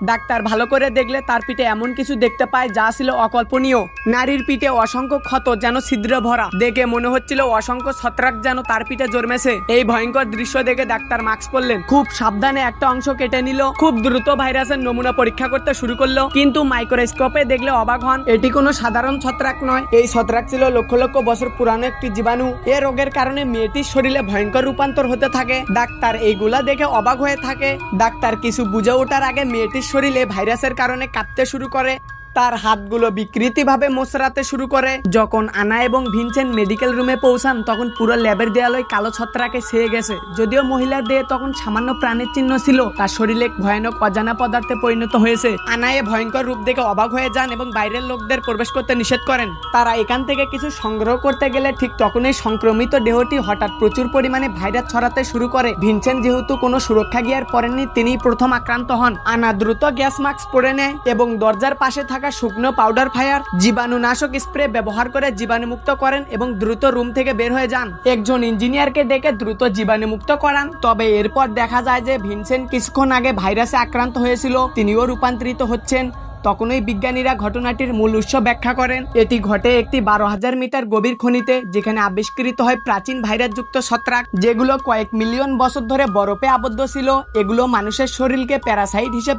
Doctor ভালো করে দেখলে তার পিঠে এমন কিছু দেখতে পায় যা ছিল অকল্পনীয়। নারীর পিঠে অসংখ্য ক্ষত, যেন ছিদ্র ভরা। দেখে মনে হচ্ছিল অসংখ্য ছত্রাক যেন তার পিঠে জন্মেছে। এই ভয়ঙ্কর দৃশ্য দেখে ডাক্তার মাস্ক পরলেন, খুব সাবধানে একটা অংশ কেটে নিল, খুব দ্রুত ভাইরাসের নমুনা পরীক্ষা করতে শুরু করলো। কিন্তু মাইক্রোস্কোপে দেখলে অবাক হন, এটি কোনো সাধারণ ছত্রাক নয়। এই ছত্রাক ছিল লক্ষ লক্ষ বছর পুরানো একটি জীবাণু। এ রোগের কারণে মেয়েটির শরীরে ভয়ঙ্কর রূপান্তর হতে থাকে। ডাক্তার এইগুলা দেখে অবাক হয়ে থাকে। ডাক্তার কিছু বুঝে ওঠার আগে মেয়েটির শরীরে ভাইরাসের কারণে কাঁপতে শুরু করে। তার হাতগুলো বিকৃতিভাবে মোচড়াতে শুরু করে। যখন আনা এবং ভিনসেন্ট মেডিকেল রুমে পৌঁছান তখন পুরো ল্যাবের দেয়ালয় কালো ছত্রাকে ছেয়ে গেছে। যদিও মহিলার দেহে তখন সামান্য প্রাণের চিহ্ন ছিল, তার শরীরে ভয়ানক অজানা পদার্থে পরিণত হয়েছে। আনায়ে ভয়ঙ্কর রূপ দেখে অবাক হয়ে যান এবং বাইরের লোকদের প্রবেশ করতে নিষেধ করেন। তারা এখান থেকে কিছু সংগ্রহ করতে গেলে ঠিক তখনই সংক্রমিত দেহটি হঠাৎ প্রচুর পরিমাণে ভাইরাস ছড়াতে শুরু করে। ভিনসেন্ট যেহেতু কোনো সুরক্ষা গিয়ার পরেননি, তিনিই প্রথম আক্রান্ত হন। আনা দ্রুত গ্যাস মাস্ক পরে নেয় এবং দরজার পাশে থাকা শুকনো পাউডার ফায়ার জীবাণুনাশক স্প্রে ব্যবহার করে জীবাণুমুক্ত করেন এবং দ্রুত রুম থেকে বের হয়ে যান। একজন ইঞ্জিনিয়ারকে ডেকে দ্রুত জীবাণুমুক্ত করান। তবে এরপর দেখা যায় যে ভিনসেন্ট কিছুক্ষণ আগে ভাইরাসে আক্রান্ত হয়েছিল, তিনিও রূপান্তরিত হচ্ছেন। তখনই বিজ্ঞানীরা ঘটনাটির মূল উৎস ব্যাখ্যা করেন। এটি ঘটে একটি 12,000 মিটার গভীর খনিতে, যেখানে আবিষ্কৃত হয় প্রাচীন ভাইরাসযুক্ত ছত্রাক, যেগুলো কয়েক মিলিয়ন বছর ধরে বরফে আবদ্ধ ছিল। এগুলো মানুষের শরীরকে প্যারাসাইট হিসেবে